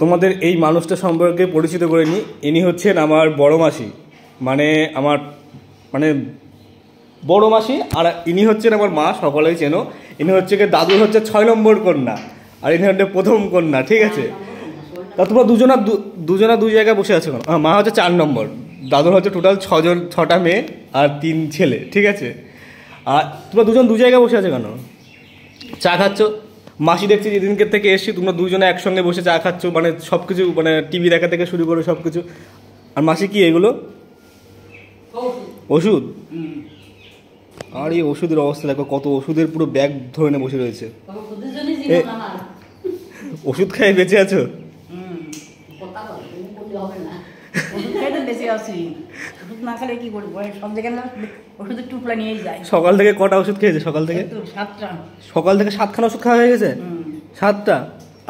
তোমাদের এই মানুষটা সম্পর্কে পরিচিত করে নিই। ইনি হচ্ছেন আমার বড় মাসি, মানে আমার মানে বড় মাসি, আর ইনি হচ্ছেন আমার মা, সকলেই চেনো। ইনি হচ্ছে কি দাদুর হচ্ছে 6 নম্বর কন্যা, আর ইনি হচ্ছে প্রথম কন্যা, ঠিক আছে। তা তোমরা দুজনা দুই জায়গায় বসে আছো কেন? মা হচ্ছে 4 নম্বর, দাদুর হচ্ছে টোটাল 6টা মেয়ে আর 3 ছেলে, ঠিক আছে। আর তোমরা দুজন দু জায়গায় বসে আছো কেন? চা খাচ্ছ। মাসি দেখছি যেদিনকে থেকে এসছি তোমরা দুজনে একসঙ্গে বসে চা খাচ্ছ, মানে সব কিছু, মানে টিভি দেখা থেকে শুরু করে সব কিছু। আর মাসি কি এগুলো ওষুধ? আর এই ওষুধের অবস্থা দেখো, কত ওষুধের পুরো ব্যাগ ধরে নিয়ে বসে রয়েছে। ওষুধ খাই বেঁচে আছো? সকাল থেকে কটা ওষুধ খেয়েছে? সকাল থেকে 7খানা ওষুধ খাওয়া হয়ে গেছে। 7টা?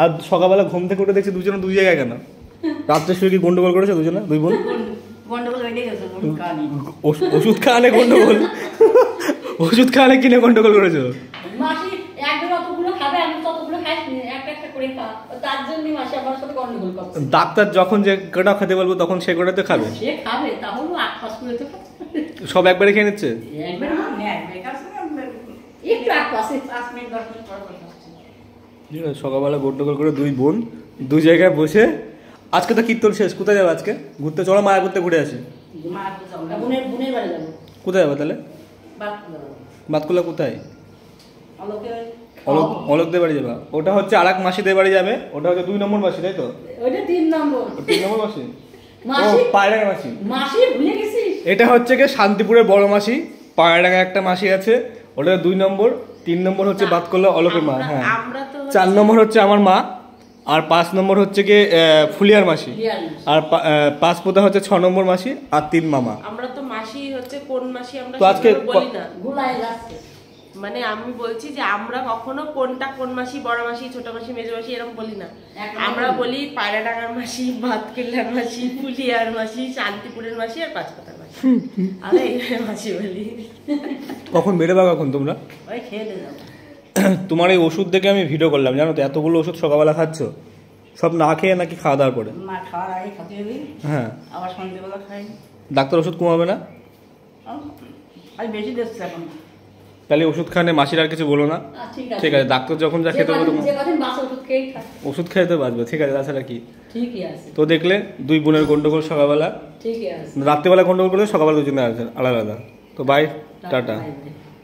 আর সকালবেলা ঘুম থেকে উঠে দেখছি দুজনে দুই জায়গায় কেন? রাত্রে শুয়ে কি গন্ডগোল করেছে দুজনে, দুই বোন? ওষুধ খাওয়ানে গন্ডগোল? ওষুধ খাওয়ানে কিনে গন্ডগোল করেছো? ডাক্তার যখন যে কটা খেতে বলবো তখন সে কটা তো খাবে। সব একবারে খেয়ে নিচ্ছে? সকালবেলা গন্ডগোল করে দুই বোন দুই জায়গায় বসে। আজকে তো কীর্তন শেষ, কোথায় যাবো আজকে? ঘুরতে চলো, মায়া করতে ঘুরে আসি। কোথায় যাবো তাহলে? বাতকুলা কোথায়? অলোকদের বাড়ি যাবা? ওটা হচ্ছে আর এক মাসিদের বাড়ি যাবে, ওটা হচ্ছে 2 নম্বর মাসি, তাই তো? 3 নম্বর মাসি। পায়রাঙ্গা মাসি। এটা হচ্ছে কি শান্তিপুরের বড় মাসি, পায়রাঙ্গা একটা মাসি আছে, ওটা 2 নম্বর। 3 নম্বর হচ্ছে বাতকুলা অলোকের মা। হ্যাঁ, 4 নম্বর হচ্ছে আমার মা, আর 5 নম্বর হচ্ছে কি ফুলিয়ার মাসি, আর 5 পোতা হচ্ছে 6 নম্বর মাসি, আর 3 মামা। আমরা তো মাসি হচ্ছে কোন মাসি আমরা তো আজকে বলি না, গুলায় যাচ্ছে। মানে আমি বলছি যে আমরা কখনো কোনটা কোন মাসি, বড় মাসি, ছোট মাসি, মেজো মাসি এরকম বলি না। আমরা বলি পায়রাডাঙ্গার মাসি, ভাতকেল্লার মাসি, ফুলিয়ার মাসি, শান্তিপুরের মাসি, আর 5 পোতার মাসি। আরে মাসি বলি। কখন বেরোবা কখন তোমরা? ওই খেয়ে যাবো। তোমার এই ওষুধ দেখে আমি ভিডিও করলাম, জানো তো? এতগুলো ওষুধ সকালবেলা খাচ্ছ, সব না খেয়ে নাকি খাওয়া দাওয়ার পরে? না, খাওয়ার আগে খেতে হবে। হ্যাঁ, আবার সন্ধ্যেবেলা খাই। ডাক্তার ওষুধ কমাবে না? আজ বেশি দিচ্ছে এখন। তাহলে ওষুধ খানে মাসির আর কিছু বলো না? ঠিক আছে, ডাক্তার যখন যা খেতে বলবো ওষুধ খেয়ে তো বাঁচবে, ঠিক আছে, তাছাড়া কি? ঠিকই আছে। তো দেখলে দুই বোনের গন্ডগোল সকালবেলা, ঠিকই আছে। রাত্রিবেলা গন্ডগোল করে, সকালবেলা দুজনে আলাদা আলাদা। তো বাই, টাটা।